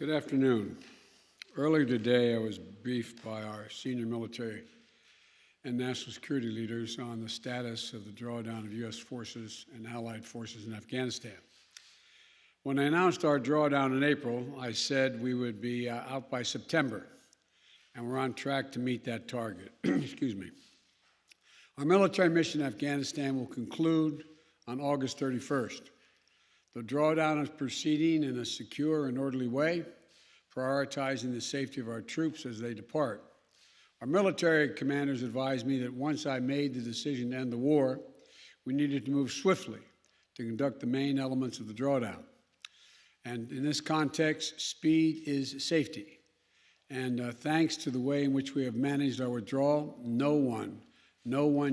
Good afternoon. Earlier today, I was briefed by our senior military and national security leaders on the status of the drawdown of U.S. forces and allied forces in Afghanistan. When I announced our drawdown in April, I said we would be out by September, and we're on track to meet that target. Excuse me. Our military mission in Afghanistan will conclude on August 31st. The drawdown is proceeding in a secure and orderly way, prioritizing the safety of our troops as they depart. Our military commanders advised me that once I made the decision to end the war, we needed to move swiftly to conduct the main elements of the drawdown. And in this context, speed is safety. And thanks to the way in which we have managed our withdrawal, no one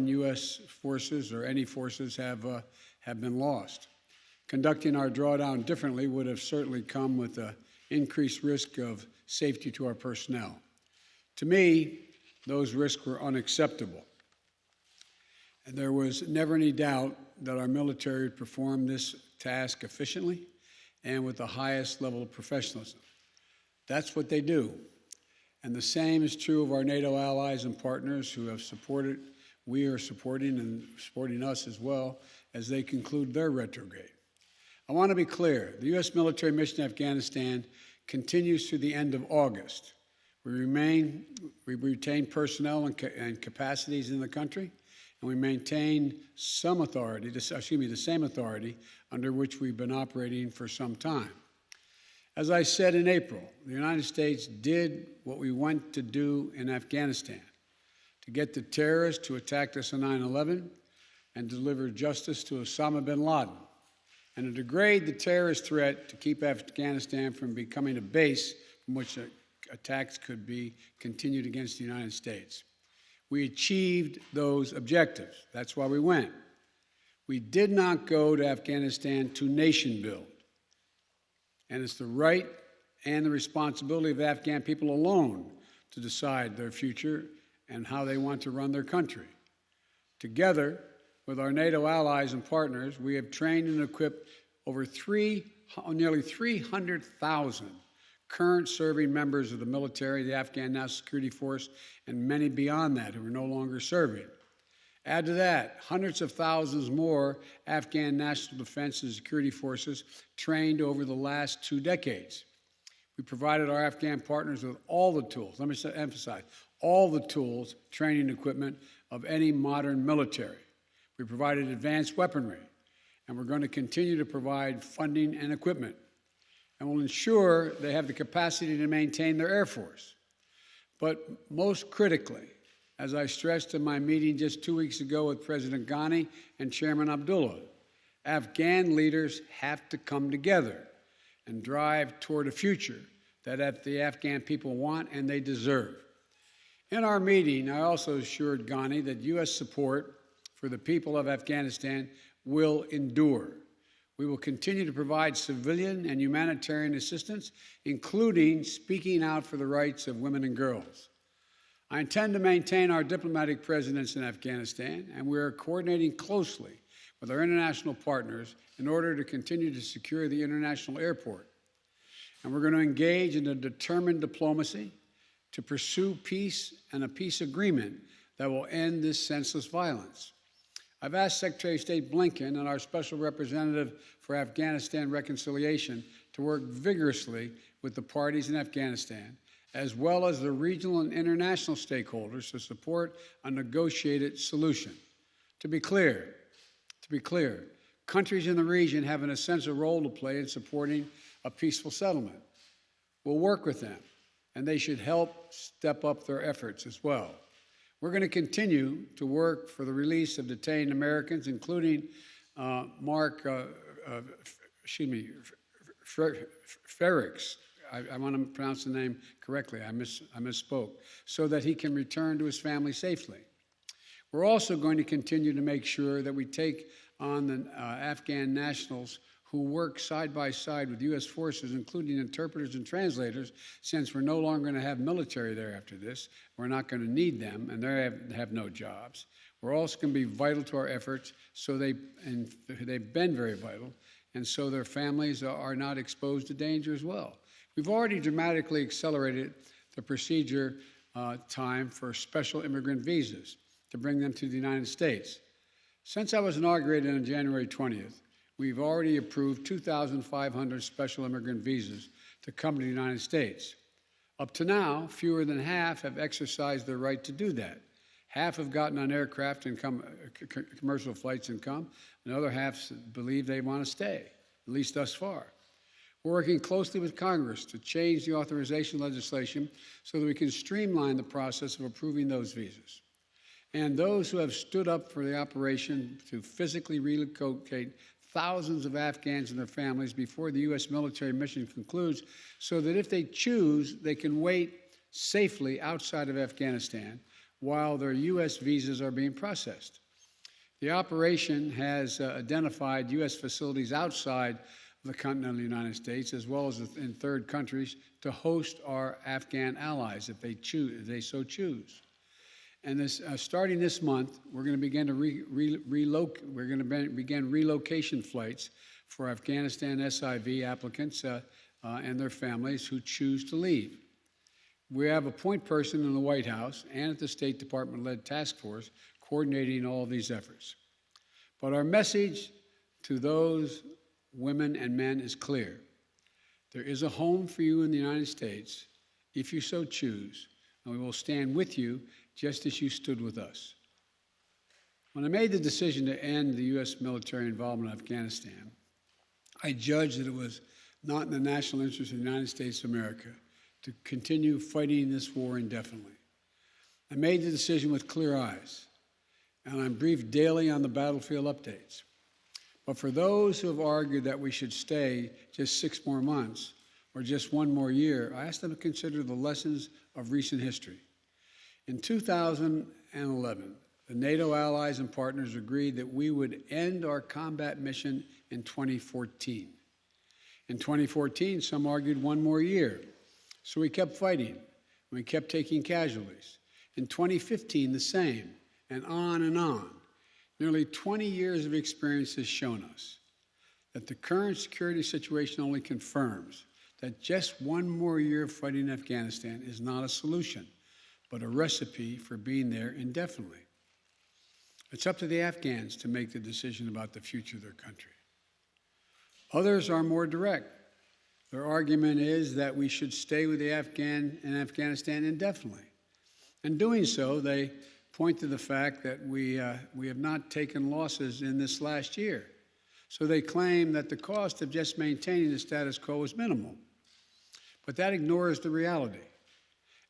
U.S. forces or any forces have been lost. Conducting our drawdown differently would have certainly come with an increased risk of safety to our personnel. To me, those risks were unacceptable. And there was never any doubt that our military would perform this task efficiently and with the highest level of professionalism. That's what they do. And the same is true of our NATO allies and partners who have supported, we are supporting and supporting us as well as they conclude their retrograde. I want to be clear, the U.S. military mission in Afghanistan continues through the end of August. We retain personnel and capacities in the country, and we maintain some authority, the same authority under which we've been operating for some time. As I said in April, the United States did what we went to do in Afghanistan, to get the terrorists who attacked us on 9/11 and deliver justice to Osama bin Laden, and to degrade the terrorist threat to keep Afghanistan from becoming a base from which attacks could be continued against the United States. We achieved those objectives. That's why we went. We did not go to Afghanistan to nation build. And it's the right and the responsibility of the Afghan people alone to decide their future and how they want to run their country. Together with our NATO allies and partners, we have trained and equipped over nearly 300,000 current serving members of the military, the Afghan National Security Force, and many beyond that who are no longer serving. Add to that, hundreds of thousands more Afghan national defense and security forces trained over the last 2 decades. We provided our Afghan partners with all the tools, let me emphasize, all the tools, training, equipment of any modern military. We provided advanced weaponry, and we're going to continue to provide funding and equipment, and we'll ensure they have the capacity to maintain their Air Force. But most critically, as I stressed in my meeting just 2 weeks ago with President Ghani and Chairman Abdullah, Afghan leaders have to come together and drive toward a future that the Afghan people want and they deserve. In our meeting, I also assured Ghani that U.S. support for the people of Afghanistan will endure. We will continue to provide civilian and humanitarian assistance, including speaking out for the rights of women and girls. I intend to maintain our diplomatic presence in Afghanistan, and we are coordinating closely with our international partners in order to continue to secure the international airport. And we're going to engage in a determined diplomacy to pursue peace and a peace agreement that will end this senseless violence. I've asked Secretary of State Blinken and our Special Representative for Afghanistan Reconciliation to work vigorously with the parties in Afghanistan, as well as the regional and international stakeholders to support a negotiated solution. To be clear, countries in the region have an essential role to play in supporting a peaceful settlement. We'll work with them, and they should help step up their efforts as well. We're going to continue to work for the release of detained Americans, including Mark Ferrix. I want to pronounce the name correctly. I misspoke, so that he can return to his family safely. We're also going to continue to make sure that we take on the Afghan nationals who work side by side with U.S. forces, including interpreters and translators, since we're no longer going to have military there after this. We're not going to need them, and they have no jobs. We're also going to be vital to our efforts, they've been very vital, and so their families are not exposed to danger as well. We've already dramatically accelerated the procedure time for special immigrant visas to bring them to the United States. Since I was inaugurated on January 20th, we've already approved 2,500 special immigrant visas to come to the United States. Up to now, fewer than half have exercised their right to do that. Half have gotten on aircraft and commercial flights and come, and the other half believe they want to stay, at least thus far. We're working closely with Congress to change the authorization legislation so that we can streamline the process of approving those visas. And those who have stood up for the operation to physically relocate thousands of Afghans and their families before the U.S. military mission concludes, so that if they choose, they can wait safely outside of Afghanistan while their U.S. visas are being processed. The operation has identified U.S. facilities outside the continental United States, as well as in third countries, to host our Afghan allies if they so choose. And starting this month, we're going to begin to begin relocation flights for Afghanistan SIV applicants and their families who choose to leave. We have a point person in the White House and at the State Department-led task force coordinating all of these efforts. But our message to those women and men is clear. There is a home for you in the United States if you so choose, and we will stand with you just as you stood with us. When I made the decision to end the U.S. military involvement in Afghanistan, I judged that it was not in the national interest of the United States of America to continue fighting this war indefinitely. I made the decision with clear eyes, and I'm briefed daily on the battlefield updates. But for those who have argued that we should stay just 6 more months or just 1 more year, I ask them to consider the lessons of recent history. In 2011, the NATO allies and partners agreed that we would end our combat mission in 2014. In 2014, some argued 1 more year. So we kept fighting. We kept taking casualties. In 2015, the same, and on and on. Nearly 20 years of experience has shown us that the current security situation only confirms that just 1 more year of fighting in Afghanistan is not a solution, but a recipe for being there indefinitely. It's up to the Afghans to make the decision about the future of their country. Others are more direct. Their argument is that we should stay with the Afghan in Afghanistan indefinitely. In doing so, they point to the fact that we have not taken losses in this last year. So they claim that the cost of just maintaining the status quo is minimal. But that ignores the reality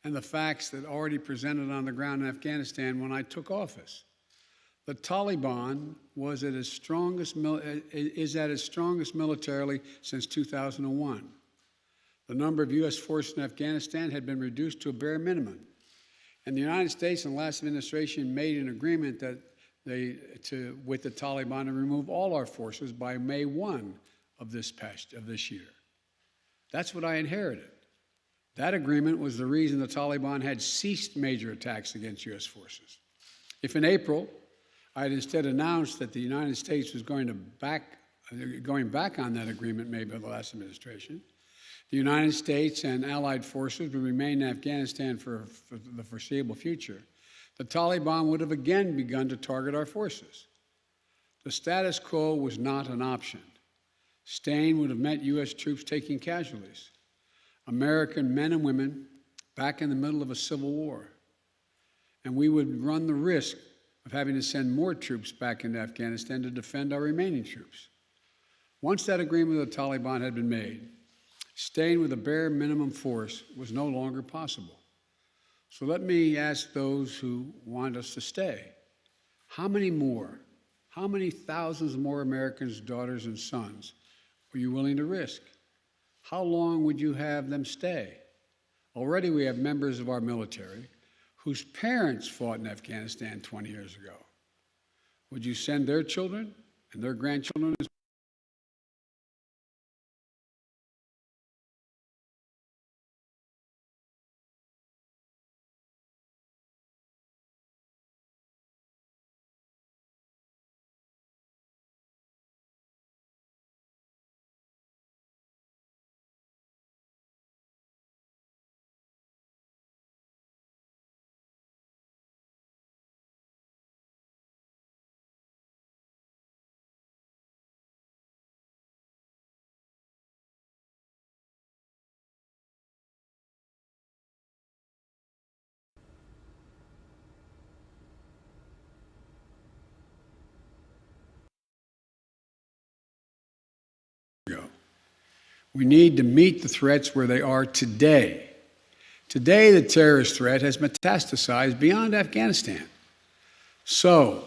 and the facts that already presented on the ground in Afghanistan when I took office. The Taliban is at its strongest militarily since 2001. The number of U.S. forces in Afghanistan had been reduced to a bare minimum. And the United States and the last administration made an agreement with the Taliban to remove all our forces by May 1 of this year. That's what I inherited. That agreement was the reason the Taliban had ceased major attacks against U.S. forces. If in April I had instead announced that the United States was going back on that agreement made by the last administration, the United States and allied forces would remain in Afghanistan for the foreseeable future, the Taliban would have again begun to target our forces. The status quo was not an option. Staying would have meant U.S. troops taking casualties, American men and women back in the middle of a civil war, and we would run the risk of having to send more troops back into Afghanistan to defend our remaining troops. Once that agreement with the Taliban had been made, staying with a bare minimum force was no longer possible. So let me ask those who want us to stay, how many thousands more Americans' daughters and sons are you willing to risk? How long would you have them stay? Already we have members of our military whose parents fought in Afghanistan 20 years ago. Would you send their children and their grandchildren as We need to meet the threats where they are today. Today, the terrorist threat has metastasized beyond Afghanistan. So,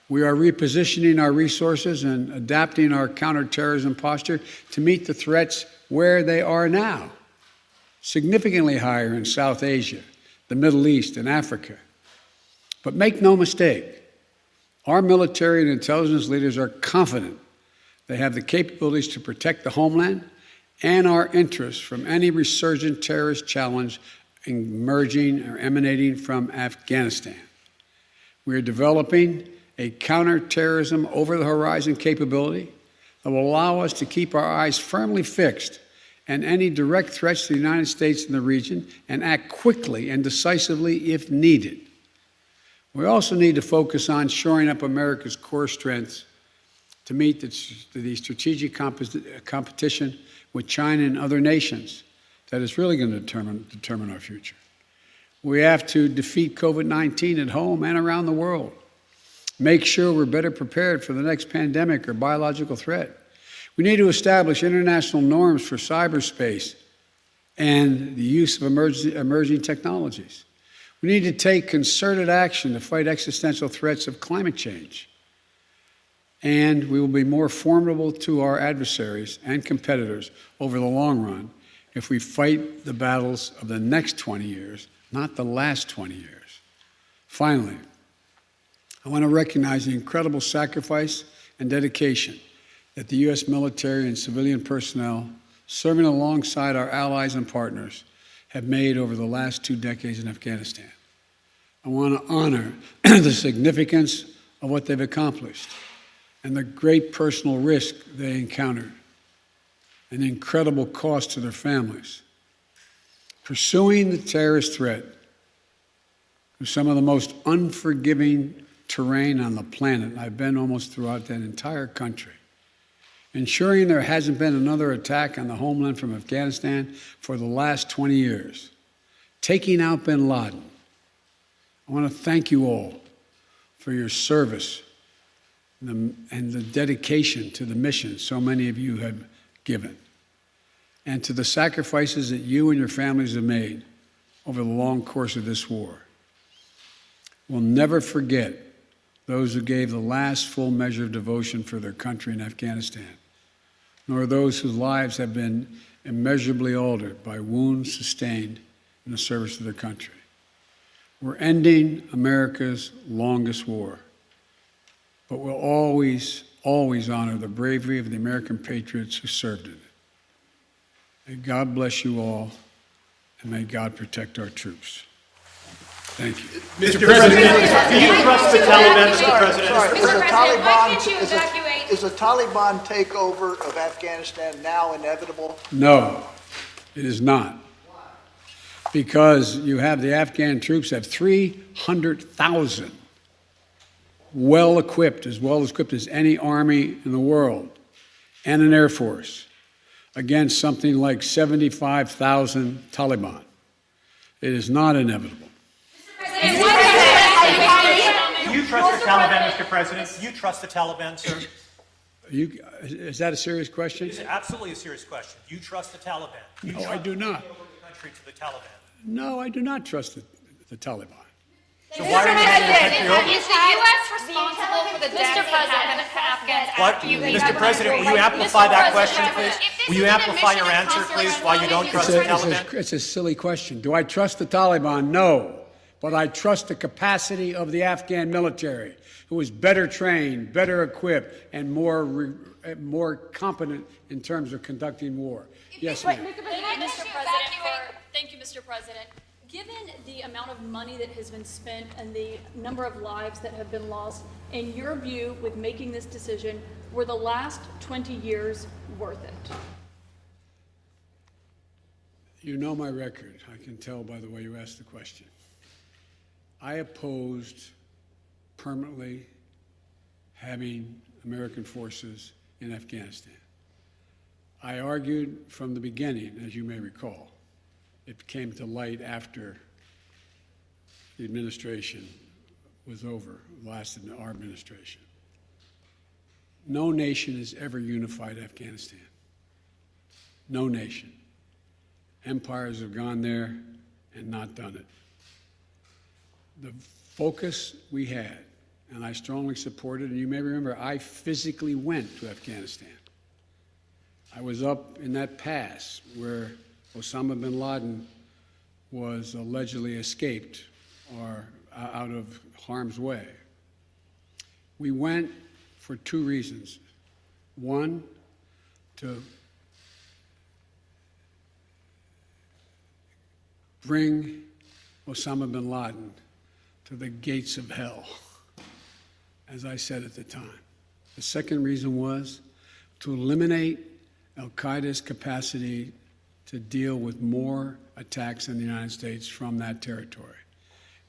we are repositioning our resources and adapting our counterterrorism posture to meet the threats where they are now, significantly higher in South Asia, the Middle East, and Africa. But make no mistake, our military and intelligence leaders are confident they have the capabilities to protect the homeland and our interests from any resurgent terrorist challenge emerging or emanating from Afghanistan. We are developing a counterterrorism over-the-horizon capability that will allow us to keep our eyes firmly fixed on any direct threats to the United States and the region and act quickly and decisively if needed. We also need to focus on shoring up America's core strengths to meet the strategic competition with China and other nations that is really going to determine our future. We have to defeat COVID-19 at home and around the world. Make sure we're better prepared for the next pandemic or biological threat. We need to establish international norms for cyberspace and the use of emerging technologies. We need to take concerted action to fight existential threats of climate change. And we will be more formidable to our adversaries and competitors over the long run if we fight the battles of the next 20 years, not the last 20 years. Finally, I want to recognize the incredible sacrifice and dedication that the U.S. military and civilian personnel serving alongside our allies and partners have made over the last 2 decades in Afghanistan. I want to honor the significance of what they've accomplished and the great personal risk they encountered and the incredible cost to their families. Pursuing the terrorist threat through some of the most unforgiving terrain on the planet, and I've been almost throughout that entire country, ensuring there hasn't been another attack on the homeland from Afghanistan for the last 20 years, taking out bin Laden. I want to thank you all for your service and the dedication to the mission so many of you have given, and to the sacrifices that you and your families have made over the long course of this war. We'll never forget those who gave the last full measure of devotion for their country in Afghanistan, nor those whose lives have been immeasurably altered by wounds sustained in the service of their country. We're ending America's longest war, but we'll always, always honor the bravery of the American patriots who served in it. May God bless you all, and may God protect our troops. Thank you. Mr. President, do you trust the Taliban, Mr. President? Is the Taliban takeover of Afghanistan now inevitable? No, it is not. Because you have the Afghan troops have 300,000 well-equipped as any army in the world, and an air force against something like 75,000 Taliban. It is not inevitable. Do you trust the Taliban, Mr. President? Do you trust the Taliban, sir? Is that a serious question? It's absolutely a serious question. Do you trust the Taliban? No, I do not. The country to the Taliban. No, I do not trust the Taliban. So why are you making the country over? Is the U.S. responsible for the deaths that happened to Afghans after you leave? Mr. President, will you amplify that question, please? Will you amplify your answer, please, why you don't trust the Taliban? It's a silly question. Do I trust the Taliban? No. But I trust the capacity of the Afghan military, who is better trained, better equipped, and more competent in terms of conducting war. Yes, ma'am. Thank you, Mr. President. Given the amount of money that has been spent and the number of lives that have been lost, in your view, with making this decision, were the last 20 years worth it? You know my record. I can tell by the way you asked the question. I opposed permanently having American forces in Afghanistan. I argued from the beginning, as you may recall. It came to light after the administration was over, lasted our administration. No nation has ever unified Afghanistan. No nation. Empires have gone there and not done it. The focus we had, and I strongly supported, and you may remember I physically went to Afghanistan. I was up in that pass where Osama bin Laden was allegedly escaped or out of harm's way. We went for two reasons. One, to bring Osama bin Laden to the gates of hell, as I said at the time. The second reason was to eliminate al-Qaeda's capacity to deal with more attacks in the United States from that territory.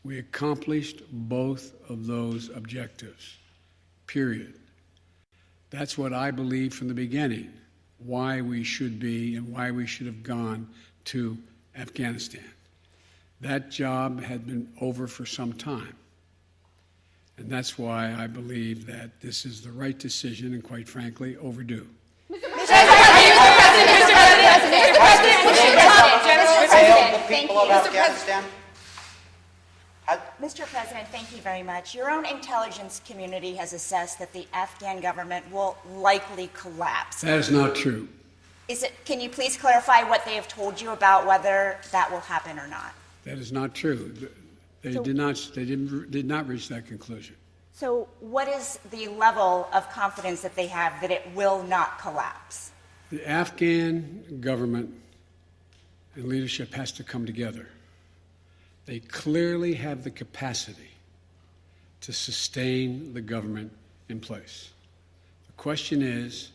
We accomplished both of those objectives, period. That's what I believed from the beginning, why we should be and why we should have gone to Afghanistan. That job had been over for some time. And that's why I believe that this is the right decision and, quite frankly, overdue. Mr. President, thank you very much. Your own intelligence community has assessed that the Afghan government will likely collapse. That is not true. Can you please clarify what they have told you about whether that will happen or not? That is not true. They did not reach that conclusion. So what is the level of confidence that they have that it will not collapse? The Afghan government and leadership has to come together. They clearly have the capacity to sustain the government in place. The question is,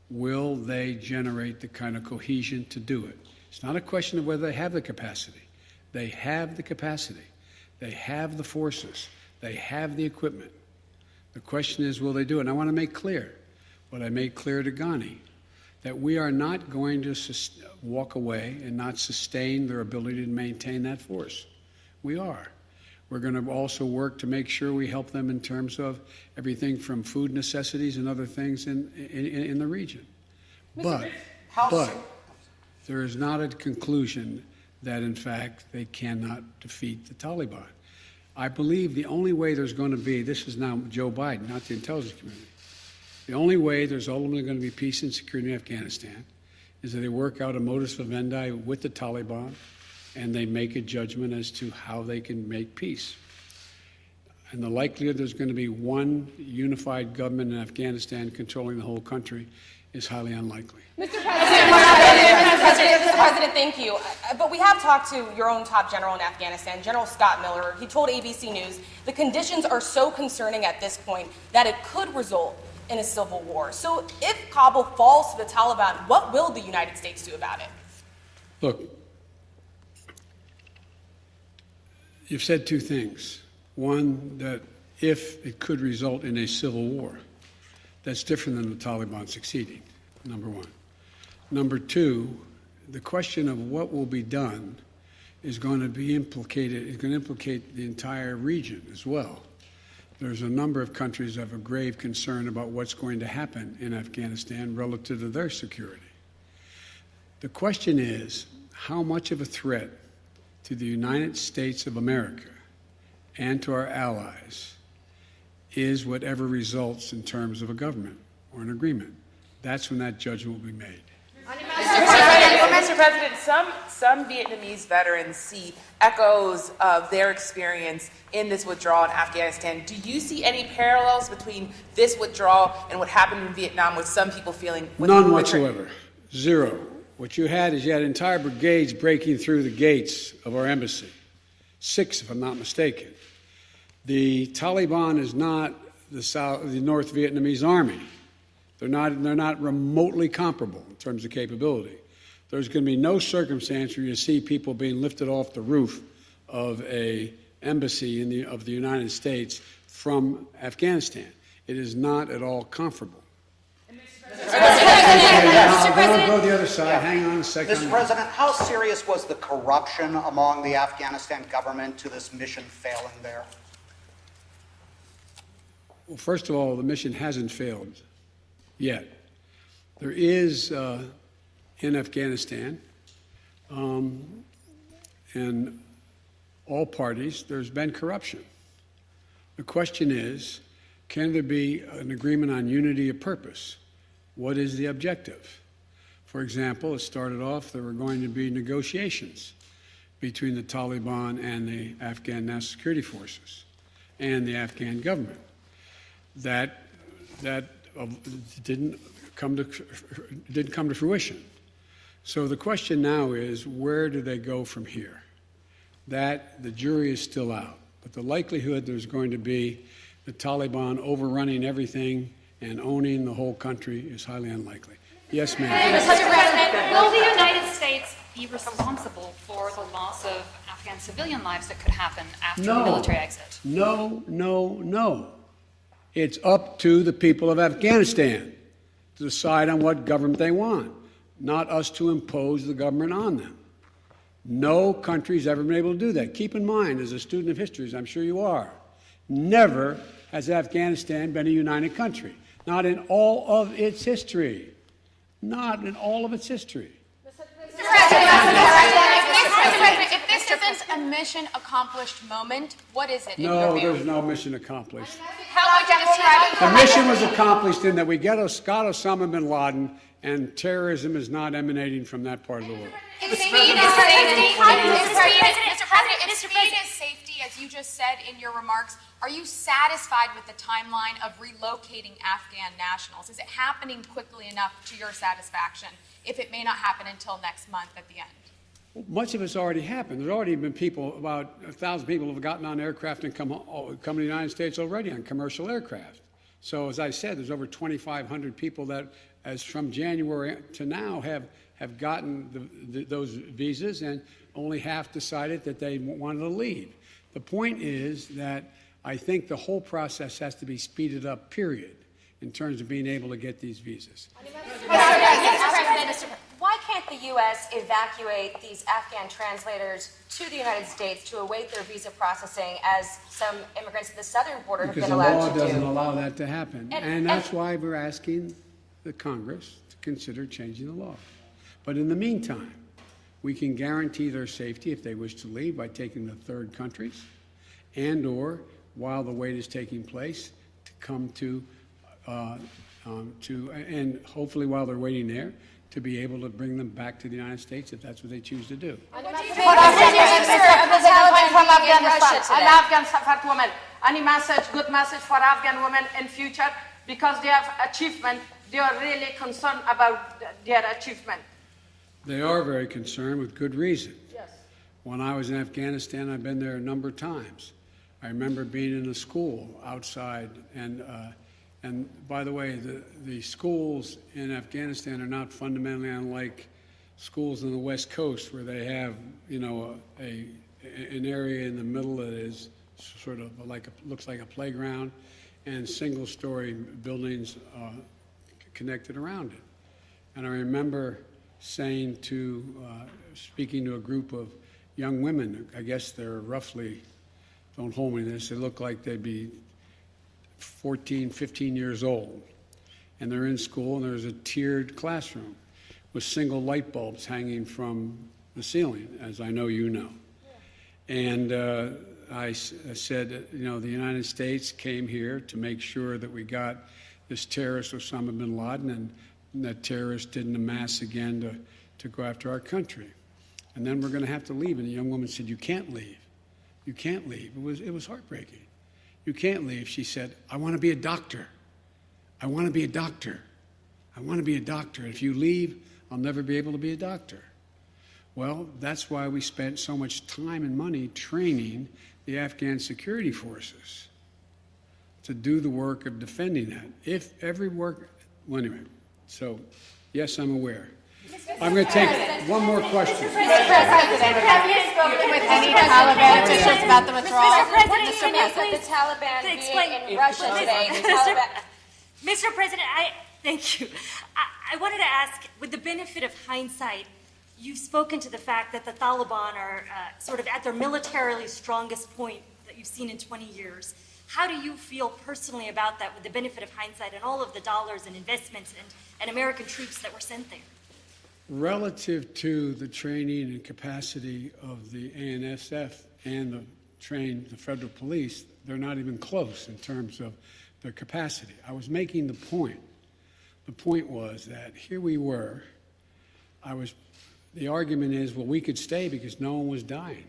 will they generate the kind of cohesion to do it? It's not a question of whether they have the capacity. They have the capacity. They have the forces. They have the equipment. The question is, will they do it? And I want to make clear what I made clear to Ghani, that we are not going to walk away and not sustain their ability to maintain that force. We are. We're going to also work to make sure we help them in terms of everything from food necessities and other things in the region. But there is not a conclusion that, in fact, they cannot defeat the Taliban. I believe the only way there's going to be, this is now Joe Biden, not the intelligence community, the only way there's ultimately going to be peace and security in Afghanistan is that they work out a modus vivendi with the Taliban and they make a judgment as to how they can make peace. And the likelihood there's going to be one unified government in Afghanistan controlling the whole country is highly unlikely. Mr. President, thank you. But we have talked to your own top general in Afghanistan, General Scott Miller. He told ABC News the conditions are so concerning at this point that it could result in a civil war. So if Kabul falls to the Taliban, what will the United States do about it? Look, you've said two things. One, that if it could result in a civil war, that's different than the Taliban succeeding, number one. Number two, the question of what will be done is going to implicate the entire region as well. There's a number of countries that have a grave concern about what's going to happen in Afghanistan relative to their security. The question is, how much of a threat to the United States of America and to our allies is whatever results in terms of a government or an agreement? That's when that judgment will be made. Mr. President, some Vietnamese veterans see echoes of their experience in this withdrawal in Afghanistan. Do you see any parallels between this withdrawal and what happened in Vietnam, with some people feeling... None whatsoever. Zero. What you had entire brigades breaking through the gates of our embassy. 6, if I'm not mistaken. The Taliban is not the North Vietnamese army. They're not remotely comparable in terms of capability. There's going to be no circumstance where you see people being lifted off the roof of an embassy of the United States from Afghanistan. It is not at all comparable. I'll go the other side. Yeah. Hang on a second. Mr. President, how serious was the corruption among the Afghanistan government to this mission failing there? Well, first of all, the mission hasn't failed yet. There is in Afghanistan, and all parties, there's been corruption. The question is, can there be an agreement on unity of purpose? What is the objective? For example, it started off there were going to be negotiations between the Taliban and the Afghan National Security Forces and the Afghan government. That didn't come to fruition. So the question now is, where do they go from here? That the jury is still out, but the likelihood there's going to be the Taliban overrunning everything and owning the whole country is highly unlikely. Yes, ma'am. Mr. President, will the United States be responsible for the loss of Afghan civilian lives that could happen after the military exit? No. It's up to the people of Afghanistan to decide on what government they want, not us to impose the government on them. No country's ever been able to do that. Keep in mind, as a student of history, as I'm sure you are, never has Afghanistan been a united country. Not in all of its history. Not in all of its history. Mr. President, if this isn't a mission accomplished moment, what is it in your No, view? there's no mission accomplished. How would you describe it? The mission was accomplished in that we got Osama bin Laden, and terrorism is not emanating from that part of the world. If speed is safety, Mr. President, if speed is safety, as you just said in your remarks, are you satisfied with the timeline of relocating Afghan nationals? Is it happening quickly enough to your satisfaction if it may not happen until next month at the end? Much of it's already happened. There's already been people, about 1,000 people have gotten on aircraft and come to the United States already on commercial aircraft. So as I said, there's over 2,500 people that, as from January to now, have gotten those visas, and only half decided that they wanted to leave. The point is that I think the whole process has to be speeded up, period, in terms of being able to get these visas. Why can't the U.S. evacuate these Afghan translators to the United States to await their visa processing, as some immigrants at the southern border have Because been the allowed law to doesn't do? allow that to happen. And that's why we're asking the Congress to consider changing the law. But in the meantime, we can guarantee their safety if they wish to leave by taking them to third countries, and or while the wait is taking place, to come and hopefully while they're waiting there, to be able to bring them back to the United States if that's what they choose to do. What do you think of the Taliban from being in Afghanistan. Russia today? I'm Afghan support woman. Any message, good message for Afghan women in future, because they have achievement. They are really concerned about their achievement. They are very concerned with good reason. Yes. When I was in Afghanistan, I've been there a number of times. I remember being in a school outside, and by the way, the schools in Afghanistan are not fundamentally unlike schools on the West Coast, where they have, an area in the middle that is sort of looks like a playground, and single-story buildings connected around it. And I remember saying speaking to a group of young women, I guess they're roughly, don't hold me to this, they look like they'd be 14, 15 years old. And they're in school, and there's a tiered classroom with single light bulbs hanging from the ceiling, as I know you know. And I said, the United States came here to make sure that we got this terrorist Osama bin Laden, and that terrorists didn't amass again to go after our country. And then we're going to have to leave. And the young woman said, "You can't leave. You can't leave." It was heartbreaking. "You can't leave." She said, "I want to be a doctor. I want to be a doctor. I want to be a doctor. If you leave, I'll never be able to be a doctor." Well, that's why we spent so much time and money training the Afghan security forces to do the work of defending that. Anyway, so yes, I'm aware. I'm going to take one more question. Mr. President, have you spoken with any Taliban officials about the withdrawal? Mr. President, Mr. can you President, please the Taliban explain- being in Russia today, the Taliban... Mr. President, thank you. I wanted to ask, with the benefit of hindsight, you've spoken to the fact that the Taliban are sort of at their militarily strongest point that you've seen in 20 years. How do you feel personally about that with the benefit of hindsight and all of the dollars and investments and American troops that were sent there? Relative to the training and capacity of the ANSF and the federal police, they're not even close in terms of their capacity. I was making the point. The point was that here we were. The argument is, well, we could stay because no one was dying.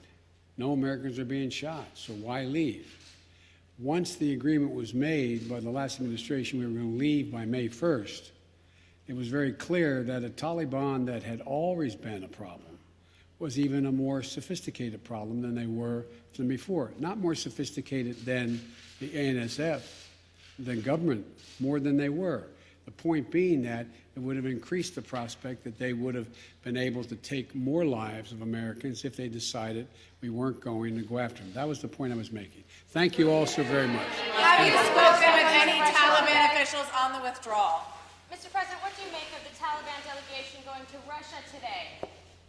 No Americans are being shot, so why leave? Once the agreement was made by the last administration, we were going to leave by May 1st. It was very clear that a Taliban that had always been a problem was even a more sophisticated problem than they were from before. Not more sophisticated than the ANSF, than government, more than they were. The point being that it would have increased the prospect that they would have been able to take more lives of Americans if they decided we weren't going to go after them. That was the point I was making. Thank you all so very much. Have you spoken with any Taliban officials on the withdrawal? Mr. President, what do you make of the Taliban delegation going to Russia today?